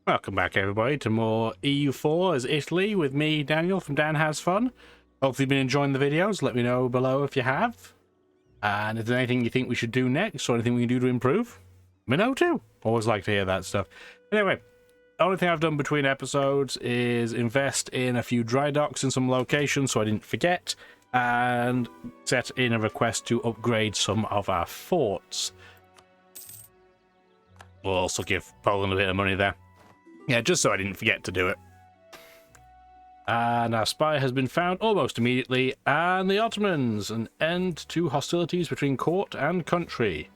Welcome back, everybody, to more EU4 as Italy with me, Daniel, from Dan Has Fun. Hopefully you've been enjoying the videos. Let me know below if you have. And if there's anything you think we should do next, or anything we can do to improve, let me know too. Always like to hear that stuff. Anyway, the only thing I've done between episodes is invest in a few dry docks in some locations so I didn't forget, and set in a request to upgrade some of our forts. We'll also give Poland a bit of money there. Yeah, just so I didn't forget to do it. And our spy has been found almost immediately, and the Ottomans, an end to hostilities between court and country.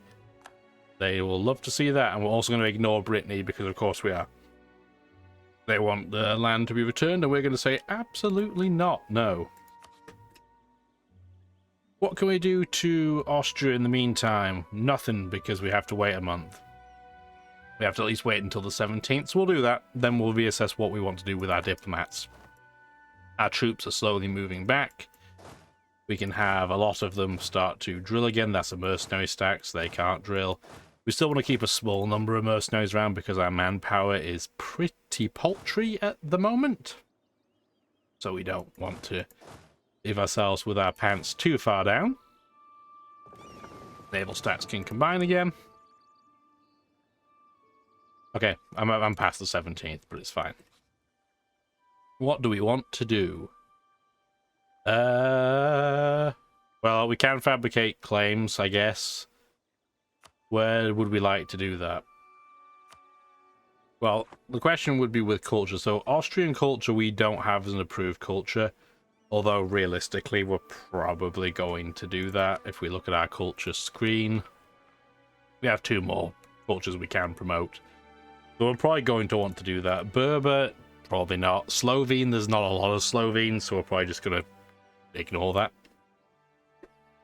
They will love to see that, and we're also going to ignore Brittany, because of course we are. They want the land to be returned, and we're going to say absolutely not, no. What can we do to Austria in the meantime? Nothing, because we have to wait a month. We have to at least wait until the 17th, so we'll do that. Then we'll reassess what we want to do with our diplomats. Our troops are slowly moving back. We can have a lot of them start to drill again. That's a mercenary stack, so they can't drill. We still want to keep a small number of mercenaries around because our manpower is pretty paltry at the moment. So we don't want to leave ourselves with our pants too far down. Naval stats can combine again. Okay, I'm past the 17th, but it's fine. What do we want to do? Well, we can fabricate claims, I guess. Where would we like to do that? Well, the question would be with culture. So Austrian culture we don't have as an approved culture, although realistically we're probably going to do that. If we look at our culture screen, we have 2 more cultures we can promote. So we're probably going to want to do that. Berber, probably not. Slovene, there's not a lot of Slovenes, so we're probably just going to ignore that.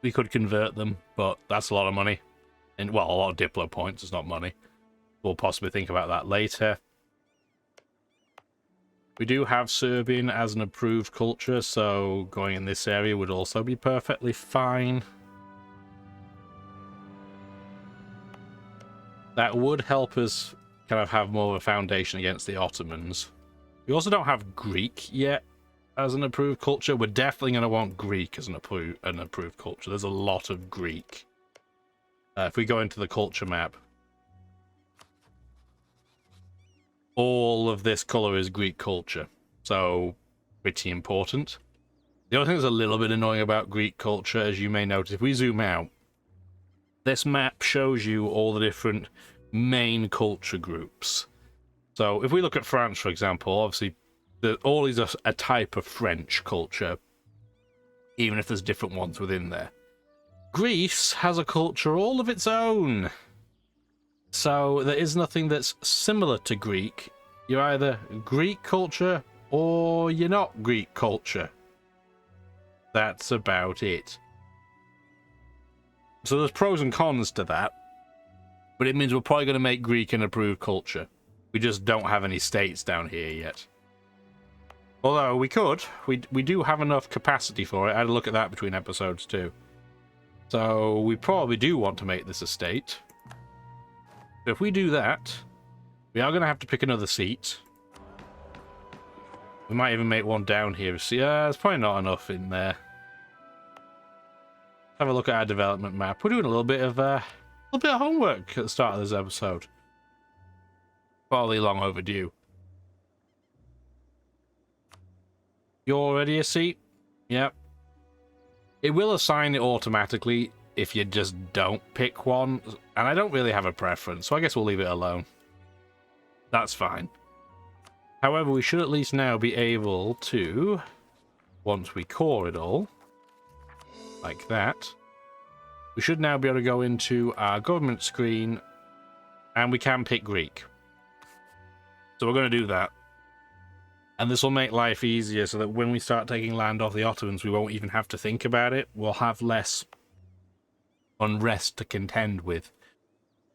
We could convert them, but that's a lot of money. And, well, a lot of Diplo points, it's not money. We'll possibly think about that later. We do have Serbian as an approved culture, so going in this area would also be perfectly fine. That would help us kind of have more of a foundation against the Ottomans. We also don't have Greek yet as an approved culture. We're definitely going to want Greek as an approved culture. There's a lot of Greek. If we go into the culture map, all of this color is Greek culture, so pretty important. The other thing that's a little bit annoying about Greek culture, as you may notice, if we zoom out, this map shows you all the different main culture groups. So if we look at France, for example, obviously all is a type of French culture, even if there's different ones within there. Greece has a culture all of its own. So there is nothing that's similar to Greek. You're either Greek culture or you're not Greek culture. That's about it. So there's pros and cons to that. But it means we're probably going to make Greek an approved culture. We just don't have any states down here yet. Although we could. We do have enough capacity for it. I had a look at that between episodes too. So we probably do want to make this a state. So if we do that, we are going to have to pick another seat. We might even make one down here. See, there's probably not enough in there. Have a look at our development map. We're doing a little bit of homework at the start of this episode. Probably long overdue. You're already a seat? Yep. It will assign it automatically if you just don't pick one, and I don't really have a preference, so I guess we'll leave it alone. That's fine. However, we should at least now be able to, once we core it all, like that, we should now be able to go into our government screen, and we can pick Greek. So we're going to do that. And this will make life easier so that when we start taking land off the Ottomans, we won't even have to think about it. We'll have less unrest to contend with.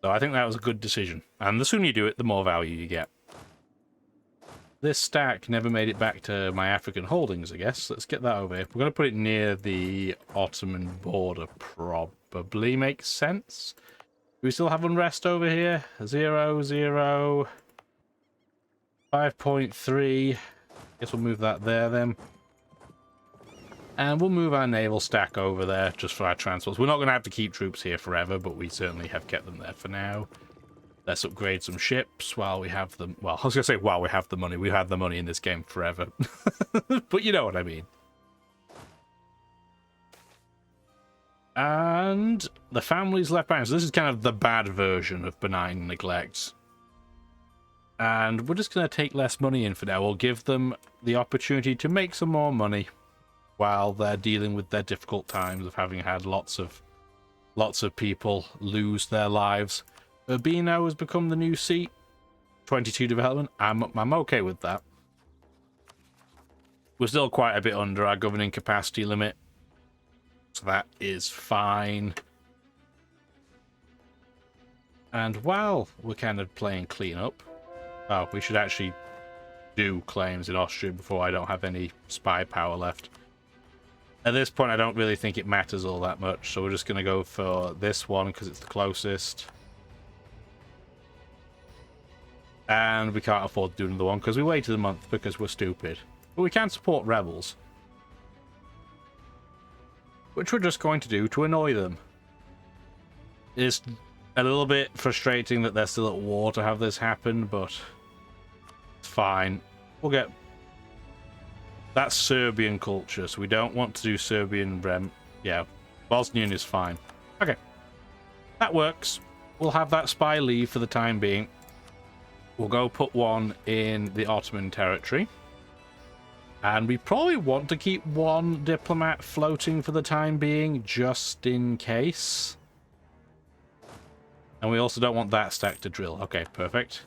So I think that was a good decision. And the sooner you do it, the more value you get. This stack never made it back to my African holdings, I guess. Let's get that over here. We're going to put it near the Ottoman border, probably makes sense. Do we still have unrest over here? 0, 0. 5.3. Guess we'll move that there then. And we'll move our naval stack over there just for our transports. We're not going to have to keep troops here forever, but we certainly have kept them there for now. Let's upgrade some ships while we have them. Well, I was going to say while we have the money. We've had the money in this game forever. But you know what I mean. And the family's left behind. So this is kind of the bad version of benign neglect. And we're just going to take less money in for now. We'll give them the opportunity to make some more money while they're dealing with their difficult times of having had lots of people lose their lives. Urbino has become the new seat. 22 development. I'm okay with that. We're still quite a bit under our governing capacity limit, so that is fine. And while we're kind of playing cleanup, oh, we should actually do claims in Austria before I don't have any spy power left. At this point, I don't really think it matters all that much, so we're just going to go for this one because it's the closest. And we can't afford to do another one because we waited a month because we're stupid. But we can support rebels, which we're just going to do to annoy them. It's a little bit frustrating that they're still at war to have this happen, but it's fine. We'll get... That's Serbian culture, so we don't want to do Serbian yeah, Bosnian is fine. Okay. That works. We'll have that spy leave for the time being. We'll go put one in the Ottoman territory. And we probably want to keep one diplomat floating for the time being, just in case. And we also don't want that stack to drill. Okay, perfect.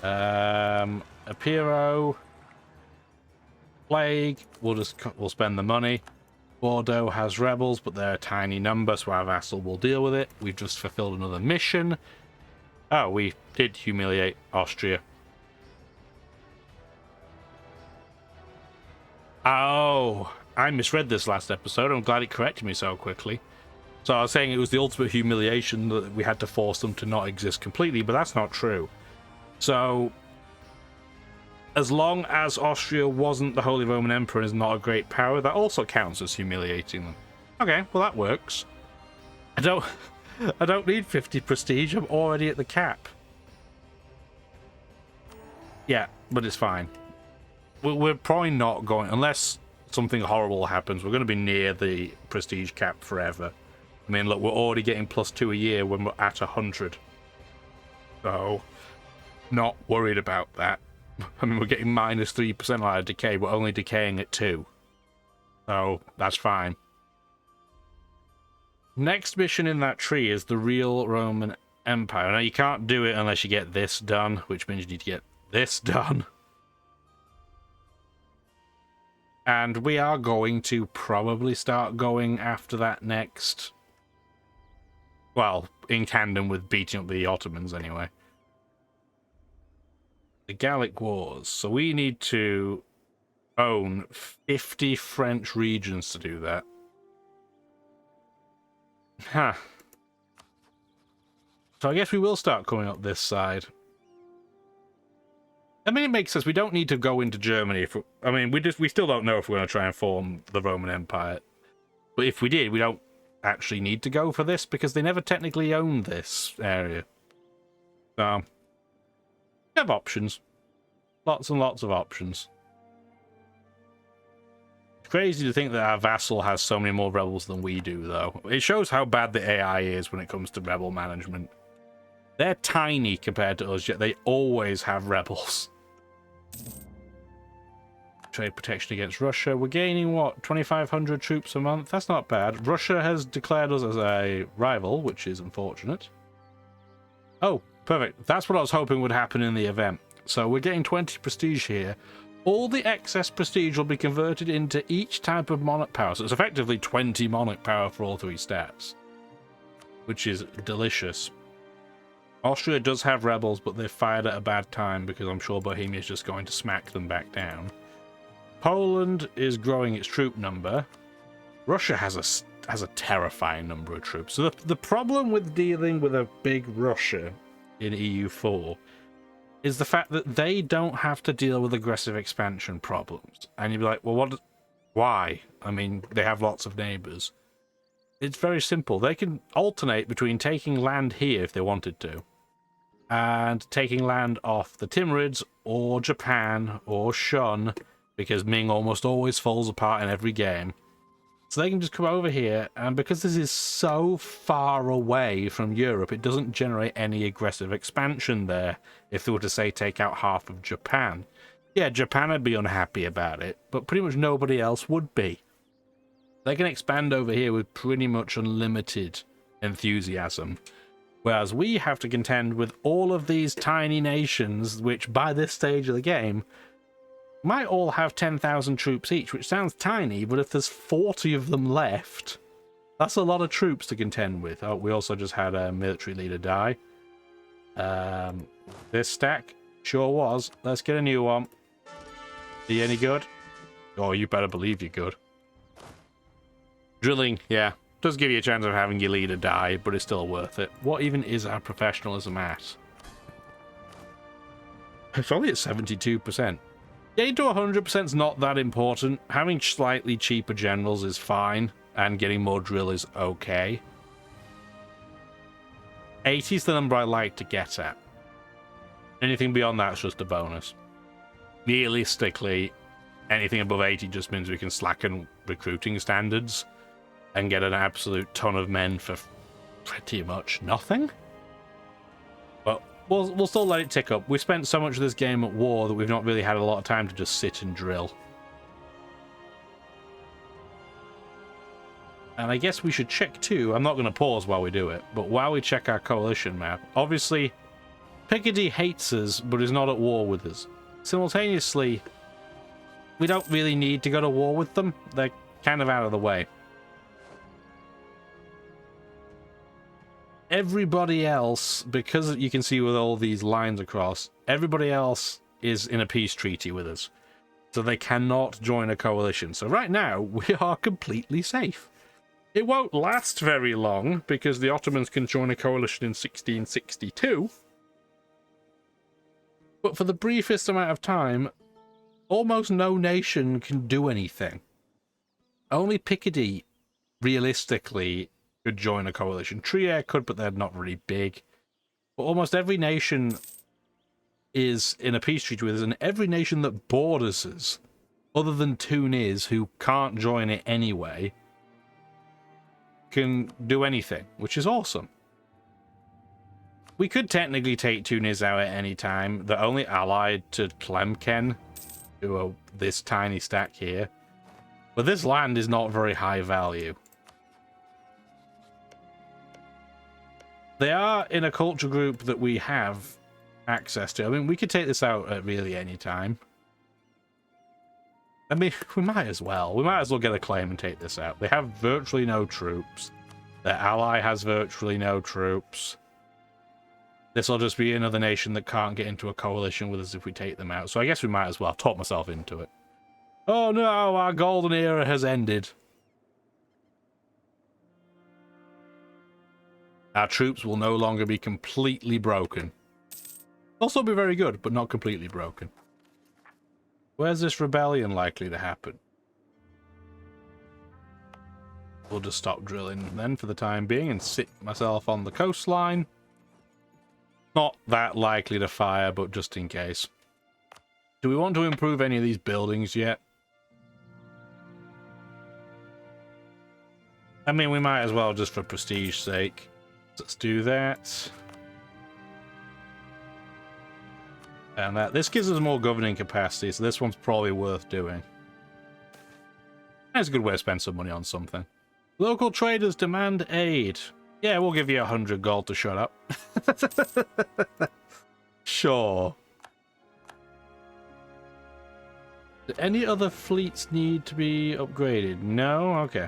Apiro... Plague, we'll spend the money. Bordeaux has rebels, but they're a tiny number, so our vassal will deal with it. We've just fulfilled another mission. Oh, we did humiliate Austria. Oh, I misread this last episode. I'm glad it corrected me so quickly. So I was saying it was the ultimate humiliation that we had to force them to not exist completely, but that's not true. So... as long as Austria wasn't the Holy Roman Emperor and is not a great power, that also counts as humiliating them. Okay, well that works. I don't need 50 prestige, I'm already at the cap. Yeah, but it's fine. We're probably not going, unless something horrible happens, we're going to be near the prestige cap forever. I mean, look, we're already getting +2 a year when we're at 100. So, not worried about that. I mean, we're getting -3% on our decay. We're only decaying at 2. So, that's fine. Next mission in that tree is the real Roman Empire. Now, you can't do it unless you get this done, which means you need to get this done. And we are going to probably start going after that next. Well, in tandem with beating up the Ottomans, anyway. The Gallic Wars. So we need to own 50 French regions to do that. Huh. So I guess we will start coming up this side. I mean, it makes sense. We don't need to go into Germany. I mean, we still don't know if we're going to try and form the Roman Empire. But if we did, we don't actually need to go for this because they never technically owned this area. So... we have options. Lots and lots of options. It's crazy to think that our vassal has so many more rebels than we do, though. It shows how bad the AI is when it comes to rebel management. They're tiny compared to us, yet they always have rebels. Trade protection against Russia. We're gaining, what, 2,500 troops a month? That's not bad. Russia has declared us as a rival, which is unfortunate. Oh, perfect. That's what I was hoping would happen in the event. So we're getting 20 prestige here. All the excess prestige will be converted into each type of monarch power. So it's effectively 20 monarch power for all 3 stats, which is delicious. Austria does have rebels, but they've fired at a bad time because I'm sure Bohemia is just going to smack them back down. Poland is growing its troop number. Russia has a terrifying number of troops. So the problem with dealing with a big Russia in EU4 is the fact that they don't have to deal with aggressive expansion problems. And you'd be like, well, why? I mean, they have lots of neighbors. It's very simple. They can alternate between taking land here if they wanted to, and taking land off the Timurids or Japan or Shun, because Ming almost always falls apart in every game. So they can just come over here, and because this is so far away from Europe, it doesn't generate any aggressive expansion there if they were to, say, take out half of Japan. Yeah, Japan would be unhappy about it, but pretty much nobody else would be. They can expand over here with pretty much unlimited enthusiasm, whereas we have to contend with all of these tiny nations, which by this stage of the game might all have 10,000 troops each, which sounds tiny, but if there's 40 of them left, that's a lot of troops to contend with. Oh, we also just had a military leader die. This stack sure was. Let's get a new one. Are you any good? Oh, you better believe you're good. Drilling, yeah, does give you a chance of having your leader die, but it's still worth it. What even is our professionalism at? It's only at 72%. Getting to 100% is not that important. Having slightly cheaper generals is fine, and getting more drill is okay. 80 is the number I like to get at. Anything beyond that is just a bonus. Realistically, anything above 80 just means we can slacken recruiting standards and get an absolute ton of men for pretty much nothing. But we'll still let it tick up. We spent so much of this game at war that we've not really had a lot of time to just sit and drill. And I guess we should check too. I'm not going to pause while we do it, but while we check our coalition map, obviously Picardy hates us but is not at war with us. Simultaneously, we don't really need to go to war with them. They're kind of out of the way. Everybody else, because you can see with all these lines across, everybody else is in a peace treaty with us. So they cannot join a coalition. So right now, we are completely safe. It won't last very long, because the Ottomans can join a coalition in 1662. But for the briefest amount of time, almost no nation can do anything. Only Picardy, realistically, could join a coalition. Trier could, but they're not really big. But almost every nation is in a peace treaty with us, and every nation that borders us, other than Tunis, who can't join it anyway, can do anything, which is awesome. We could technically take Tunis out at any time. They're only allied to Tlemcen, who are this tiny stack here. But this land is not very high value. They are in a culture group that we have access to. I mean, we could take this out at really any time. I mean, we might as well. We might as well get a claim and take this out. They have virtually no troops. Their ally has virtually no troops. This will just be another nation that can't get into a coalition with us if we take them out. So I guess we might as well. I've talked myself into it. Oh no, our golden era has ended. Our troops will no longer be completely broken. They'll still be very good, but not completely broken. Where's this rebellion likely to happen? We'll just stop drilling then for the time being and sit myself on the coastline. Not that likely to fire, but just in case. Do we want to improve any of these buildings yet? I mean, we might as well just for prestige's sake. Let's do that. And this gives us more governing capacity, so this one's probably worth doing. That's a good way to spend some money on something. Local traders demand aid. Yeah, we'll give you 100 gold to shut up. Sure. Do any other fleets need to be upgraded? No? Okay.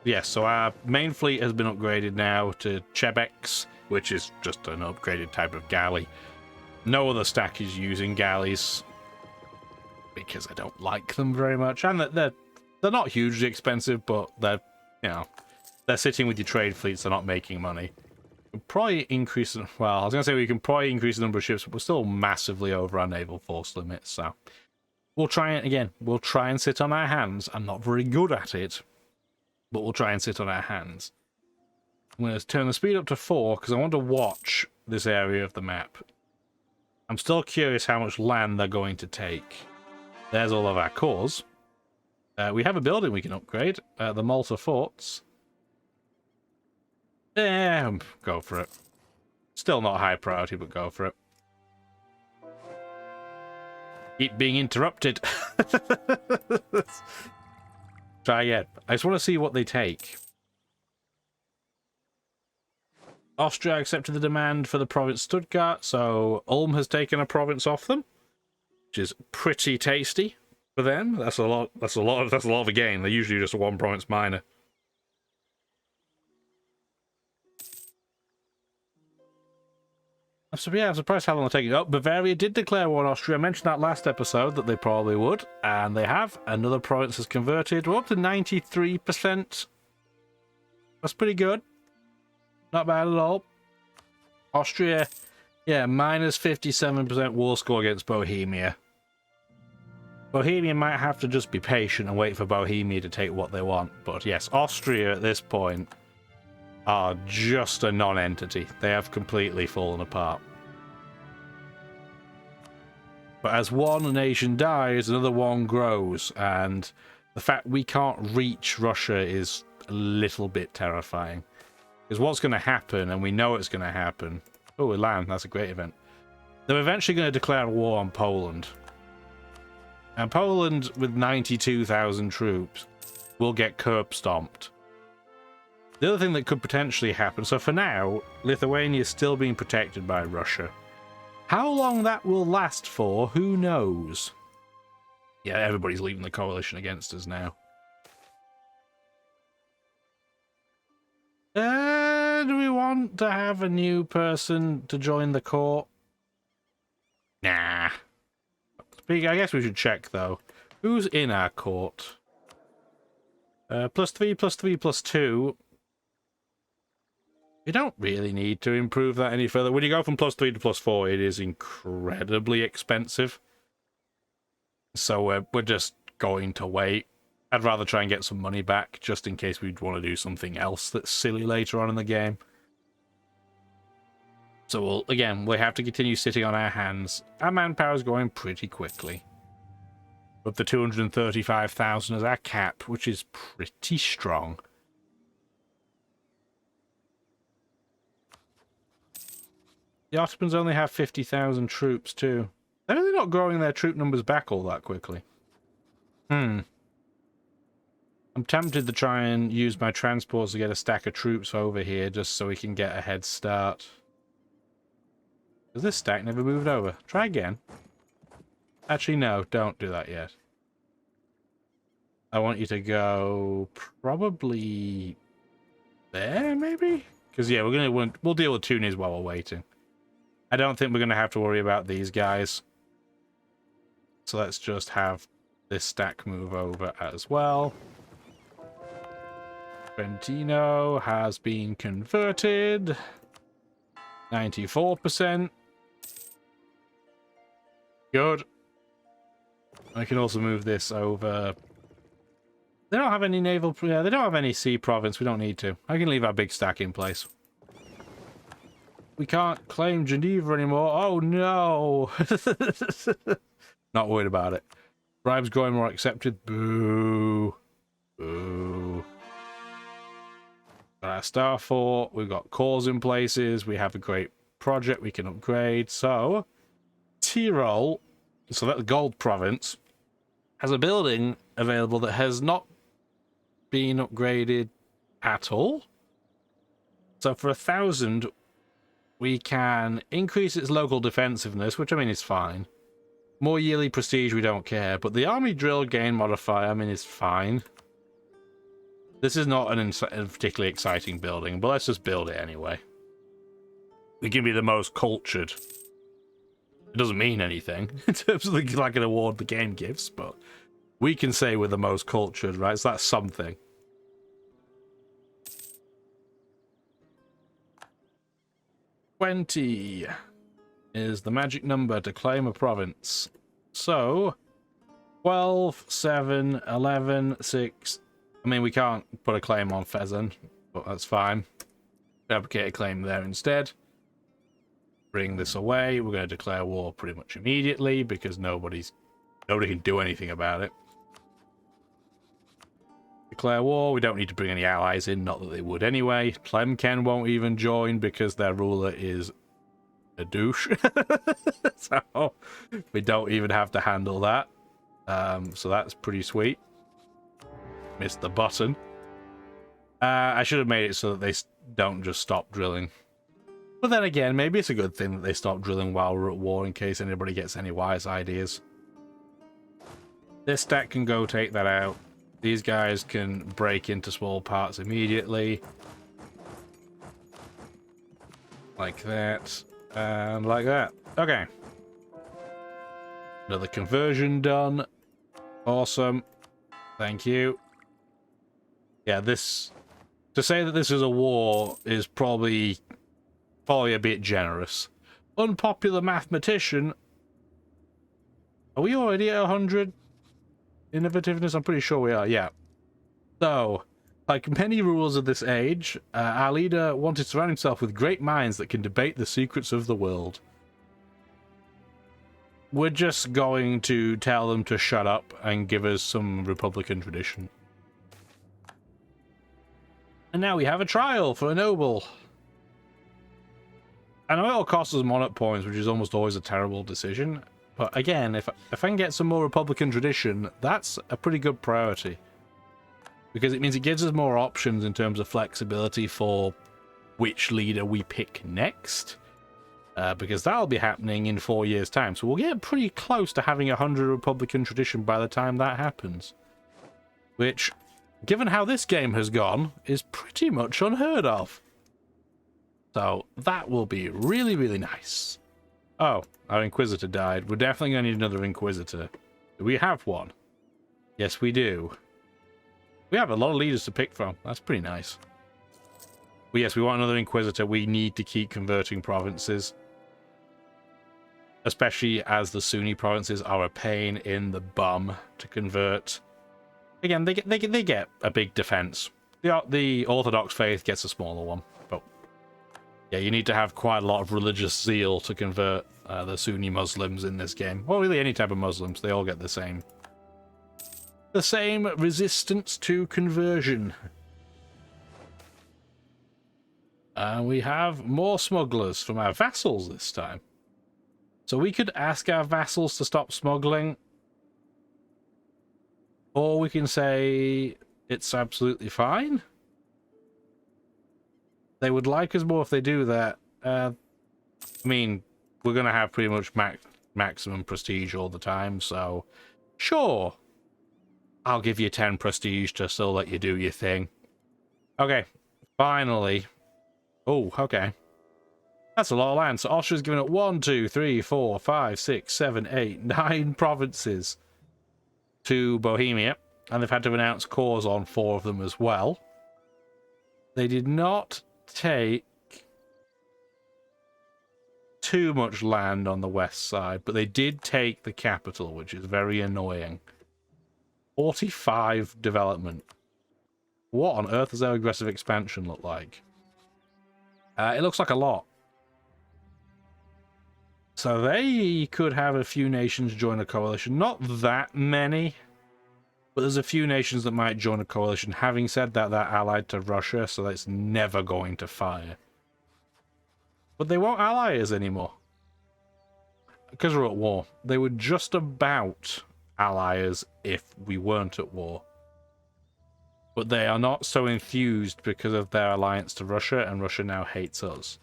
Yes, so our main fleet has been upgraded now to Chebex, which is just an upgraded type of galley. No other stack is using galleys because I don't like them very much, and they're not hugely expensive, but they're, you know, they're sitting with your trade fleets. They're not making money. Probably increase, well, I was going to say we can probably increase the number of ships, but we're still massively over our naval force limit, so we'll try it again. We'll try and sit on our hands. I'm not very good at it, but we'll try and sit on our hands. I'm going to turn the speed up to 4 because I want to watch this area of the map. I'm still curious how much land they're going to take. There's all of our cores. We have a building we can upgrade, the Malta Forts. Yeah, go for it. Still not high priority, but go for it. Keep being interrupted. Try again. I just want to see what they take. Austria accepted the demand for the province Stuttgart, so Ulm has taken a province off them, which is pretty tasty for them. That's a lot of a gain. They're usually just a one province minor. I'm surprised how long they're taking. Oh, Bavaria did declare war on Austria. I mentioned that last episode that they probably would, and they have. Another province has converted. We're up to 93%. That's pretty good. Not bad at all. Austria, yeah, minus 57% war score against Bohemia. Bohemia might have to just be patient and wait for Bohemia to take what they want. But yes, Austria at this point are just a non-entity. They have completely fallen apart. But as one nation dies, another one grows, and the fact we can't reach Russia is a little bit terrifying. Because what's going to happen, and we know it's going to happen... Oh, we land. That's a great event. They're eventually going to declare war on Poland. And Poland, with 92,000 troops, will get curb stomped. The other thing that could potentially happen, so for now, Lithuania is still being protected by Russia. How long that will last for, who knows? Yeah, everybody's leaving the coalition against us now. Do we want to have a new person to join the court? Nah. I guess we should check, though. Who's in our court? +3, +3, +2. You don't really need to improve that any further. When you go from +3 to +4, it is incredibly expensive. So we're just going to wait. I'd rather try and get some money back, just in case we'd want to do something else that's silly later on in the game. So we have to continue sitting on our hands. Our manpower is going pretty quickly. Up to 235,000 as our cap, which is pretty strong. The Ottomans only have 50,000 troops, too. They're really not growing their troop numbers back all that quickly. I'm tempted to try and use my transports to get a stack of troops over here, just so we can get a head start. Has this stack never moved over? Try again. Actually, no, don't do that yet. I want you to go probably there, maybe? Because, yeah, we'll deal with Tunis while we're waiting. I don't think we're going to have to worry about these guys. So let's just have this stack move over as well. Trentino has been converted. 94%. Good. I can also move this over. They don't have any naval... Yeah, they don't have any sea province. We don't need to. I can leave our big stack in place. We can't claim Geneva anymore. Oh, no. Not worried about it. Bribes growing more accepted. Boo. Boo. Got our Star Fort. We've got cores in places. We have a great project we can upgrade. So, Tyrol, so that the gold province, has a building available that has not been upgraded at all. So for 1,000, we can increase its local defensiveness, which I mean is fine. More yearly prestige, we don't care. But the army drill gain modifier, I mean, is fine. This is not a particularly exciting building, but let's just build it anyway. We can be the most cultured. It doesn't mean anything in terms of like an award the game gives, but we can say we're the most cultured, right? So that's something. 20 is the magic number to claim a province. So 12, 7, 11, 6. I mean, we can't put a claim on Fezzan, but that's fine. Fabricate a claim there instead. Bring this away. We're going to declare war pretty much immediately because nobody can do anything about it. Declare war. We don't need to bring any allies in, not that they would anyway. Tlemcen won't even join because their ruler is a douche. So we don't even have to handle that. So that's pretty sweet. Missed the button. I should have made it so that they don't just stop drilling. But then again, maybe it's a good thing that they stop drilling while we're at war in case anybody gets any wise ideas. This stack can go take that out. These guys can break into small parts immediately. Like that. And like that. Okay. Another conversion done. Awesome. Thank you. Yeah, this... To say that this is a war is probably a bit generous. Unpopular mathematician. Are we already at 100? Innovativeness? I'm pretty sure we are, yeah. So, like many rulers of this age, our leader wanted to surround himself with great minds that can debate the secrets of the world. We're just going to tell them to shut up and give us some Republican tradition. And now we have a trial for a noble. I know it'll cost us monarch points, which is almost always a terrible decision. But again, if I can get some more Republican tradition, that's a pretty good priority. Because it means it gives us more options in terms of flexibility for which leader we pick next. Because that'll be happening in 4 years' time. So we'll get pretty close to having 100 Republican tradition by the time that happens. Which, given how this game has gone, is pretty much unheard of. So that will be really, really nice. Oh, our Inquisitor died. We're definitely going to need another Inquisitor. Do we have one? Yes, we do. We have a lot of leaders to pick from. That's pretty nice. But yes, we want another Inquisitor. We need to keep converting provinces. Especially as the Sunni provinces are a pain in the bum to convert. Again, they get a big defense. The Orthodox faith gets a smaller one. But yeah, you need to have quite a lot of religious zeal to convert the Sunni Muslims in this game. Well, really any type of Muslims. They all get the same resistance to conversion. We have more smugglers from our vassals this time. So we could ask our vassals to stop smuggling. Or we can say it's absolutely fine. They would like us more if they do that. I mean, we're going to have pretty much maximum prestige all the time, so sure. I'll give you 10 prestige to still let you do your thing. Okay, finally. Oh, okay. That's a lot of land. So Austria's given it 1, 2, 3, 4, 5, 6, 7, 8, 9 provinces to Bohemia. And they've had to announce cores on 4 of them as well. They did not take too much land on the west side, but they did take the capital, which is very annoying. 45 development. What on earth does their aggressive expansion look like? It looks like a lot. So they could have a few nations join a coalition. Not that many, but there's a few nations that might join a coalition. Having said that, they're allied to Russia, so it's never going to fire. But they won't ally us anymore. Because we're at war. They would just about ally us if we weren't at war. But they are not so enthused because of their alliance to Russia, and Russia now hates us.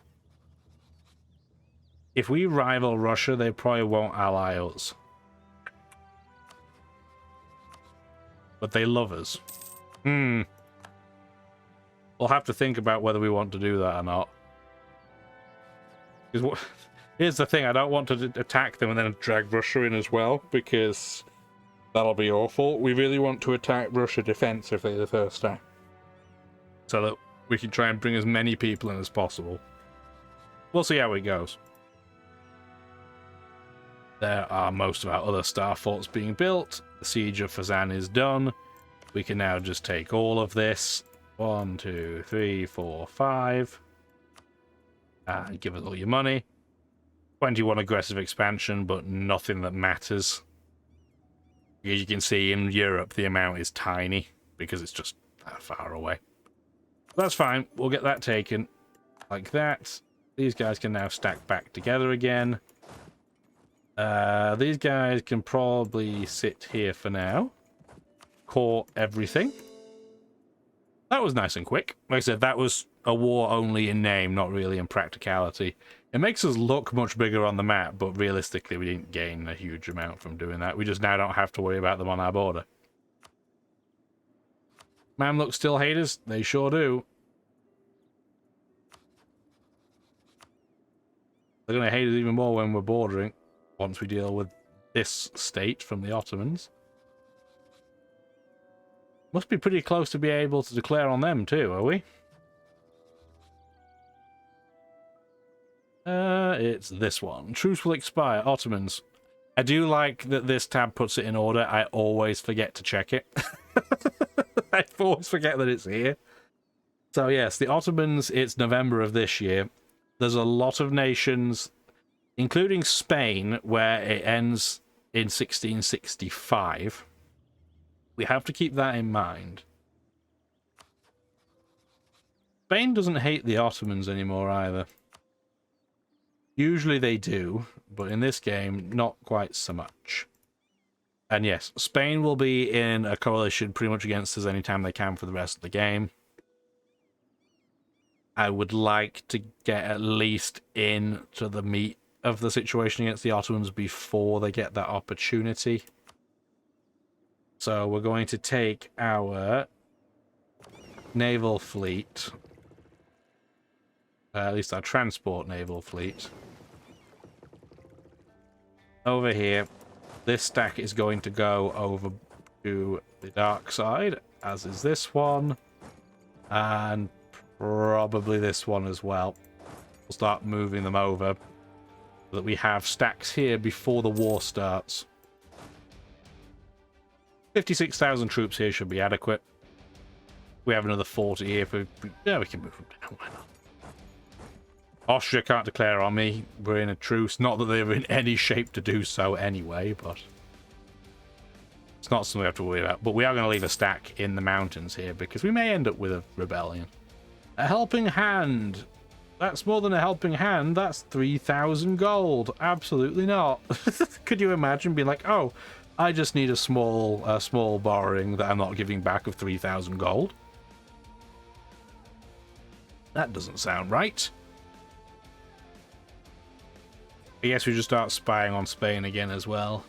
If we rival Russia, they probably won't ally us. But they love us. We'll have to think about whether we want to do that or not. Because here's the thing, I don't want to attack them and then drag Russia in as well, because that'll be awful. We really want to attack Russia defensively the first time, so that we can try and bring as many people in as possible. we'll see how it goes. There are most of our other star forts being built. The siege of Fazan is done. We can now just take all of this. 1, 2, 3, 4, 5. And give us all your money. 21 aggressive expansion, but nothing that matters. As you can see, in Europe, the amount is tiny because it's just that far away. That's fine. We'll get that taken like that. These guys can now stack back together again. These guys can probably sit here for now. Core everything. That was nice and quick. Like I said, that was a war only in name, not really in practicality. It makes us look much bigger on the map, but realistically we didn't gain a huge amount from doing that. We just now don't have to worry about them on our border. Mamluks still hate us? They sure do. They're going to hate us even more when we're bordering, once we deal with this state from the Ottomans. Must be pretty close to be able to declare on them too, are we? It's this one. Truce will expire. Ottomans. I do like that this tab puts it in order. I always forget to check it. I always forget that it's here. So yes, the Ottomans, it's November of this year. There's a lot of nations, including Spain, where it ends in 1665. We have to keep that in mind. Spain doesn't hate the Ottomans anymore either. Usually they do, but in this game, not quite so much. And yes, Spain will be in a coalition pretty much against us anytime they can for the rest of the game. I would like to get at least into the meat of the situation against the Ottomans before they get that opportunity. So we're going to take our naval fleet, at least our transport naval fleet, over here. This stack is going to go over to the dark side, as is this one, and probably this one as well. We'll start moving them over so that we have stacks here before the war starts. 56,000 troops here should be adequate. We have another 40 here. Yeah, we can move them down. Why not? Austria can't declare on me. We're in a truce. Not that they're in any shape to do so anyway, but it's not something we have to worry about. But we are going to leave a stack in the mountains here because we may end up with a rebellion. A helping hand. That's more than a helping hand. That's 3,000 gold. Absolutely not. Could you imagine being like, oh, I just need a small borrowing that I'm not giving back of 3,000 gold? That doesn't sound right. I guess we just start spying on Spain again as well.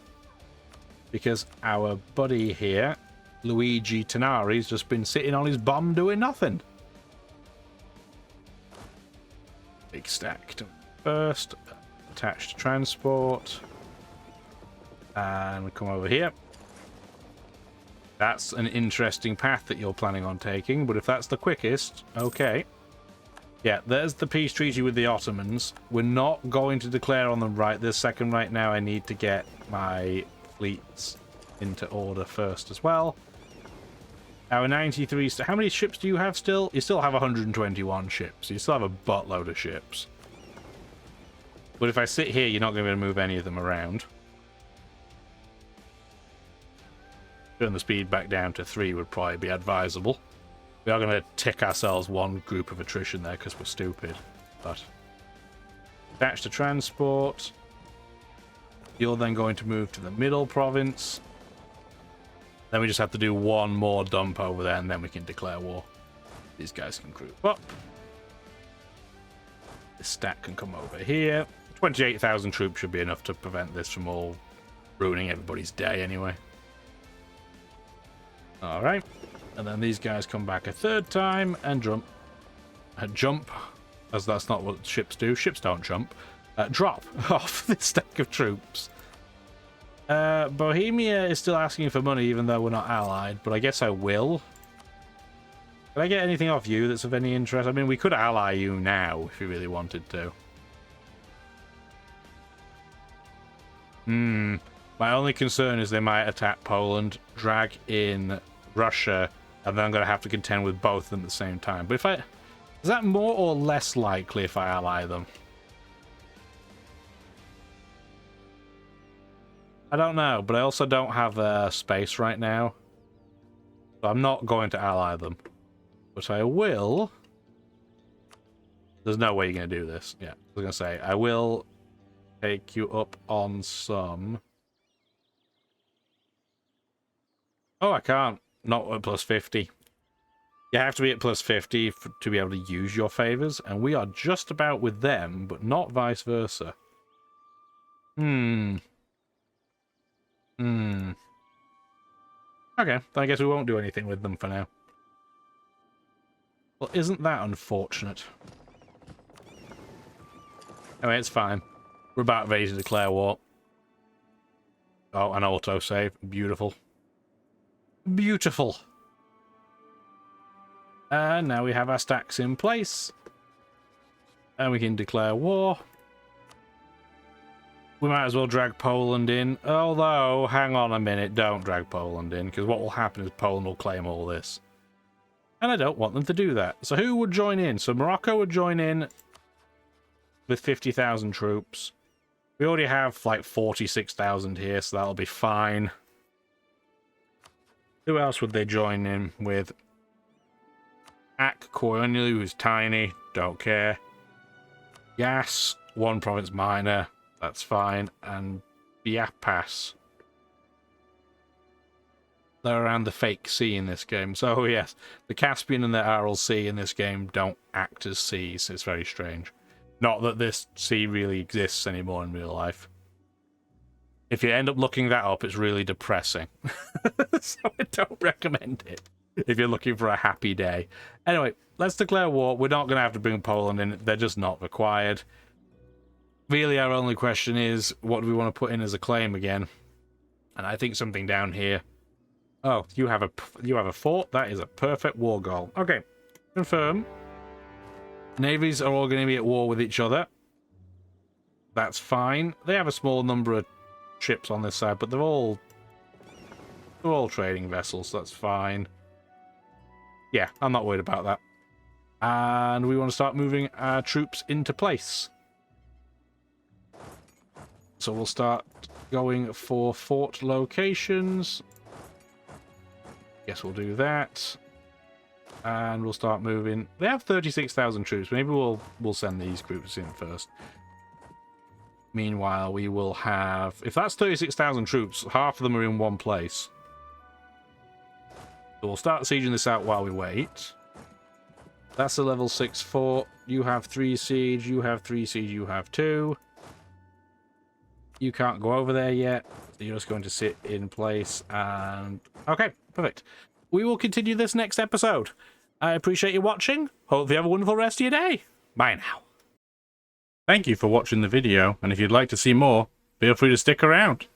Because our buddy here, Luigi Tenari's just been sitting on his bum doing nothing. Big stack to first. Attached to transport. And we come over here. That's an interesting path that you're planning on taking, but if that's the quickest, okay. Yeah, there's the peace treaty with the Ottomans. We're not going to declare on them right this second. Right now I need to get my fleets into order first as well. Our 93... How many ships do you have still? You still have 121 ships. You still have a buttload of ships. But if I sit here, you're not going to be able to move any of them around. Turn the speed back down to 3 would probably be advisable. We are going to tick ourselves one group of attrition there because we're stupid. But attached to transport. You're then going to move to the middle province. Then we just have to do one more dump over there and then we can declare war. These guys can group up. This stack can come over here. 28,000 troops should be enough to prevent this from all ruining everybody's day anyway. Alright. And then these guys come back a third time and jump. Jump, as that's not what ships do. Ships don't jump. Drop off this stack of troops. Bohemia is still asking for money even though we're not allied, but I guess I will. Can I get anything off you that's of any interest? I mean, we could ally you now if we really wanted to. My only concern is they might attack Poland, drag in Russia, and then I'm going to have to contend with both of them at the same time. But if I... Is that more or less likely if I ally them? I don't know, but I also don't have space right now. So I'm not going to ally them. But I will... There's no way you're going to do this. Yeah, I was going to say, I will take you up on some... Oh, I can't. Not at plus 50. You have to be at plus 50 to be able to use your favors, and we are just about with them, but not vice versa. Okay, then I guess we won't do anything with them for now. Well, isn't that unfortunate? Anyway, it's fine. We're about ready to declare war. Oh, an autosave. Beautiful. Beautiful. And now we have our stacks in place. And we can declare war. We might as well drag Poland in. Although, hang on a minute, don't drag Poland in, because what will happen is Poland will claim all this. And I don't want them to do that. So who would join in? So Morocco would join in with 50,000 troops. We already have like 46,000 here, so that'll be fine. Who else would they join in with? Ak Koyunlu, who's tiny, don't care. Yas, one province minor, that's fine. And Biapas. They're around the fake sea in this game. So yes, the Caspian and the Aral Sea in this game don't act as seas. It's very strange. Not that this sea really exists anymore in real life. If you end up looking that up, it's really depressing. So I don't recommend it if you're looking for a happy day. Anyway, let's declare war. We're not going to have to bring Poland in. They're just not required. Really, our only question is, what do we want to put in as a claim again? And I think something down here. Oh, you have a fort? That is a perfect war goal. Okay, confirm. Navies are all going to be at war with each other. That's fine. They have a small number of ships on this side, but they're all trading vessels, so that's fine. Yeah, I'm not worried about that. And we want to start moving our troops into place. So we'll start going for fort locations. Guess we'll do that. And we'll start moving. They have 36,000 troops. Maybe we'll send these groups in first. Meanwhile, we will have... If that's 36,000 troops, half of them are in one place. So we'll start sieging this out while we wait. That's a level 6 fort. You have 3 siege, you have 3 siege, you have 2. You can't go over there yet. So you're just going to sit in place and... Okay, perfect. We will continue this next episode. I appreciate you watching. Hope you have a wonderful rest of your day. Bye now. Thank you for watching the video, and if you'd like to see more, feel free to stick around.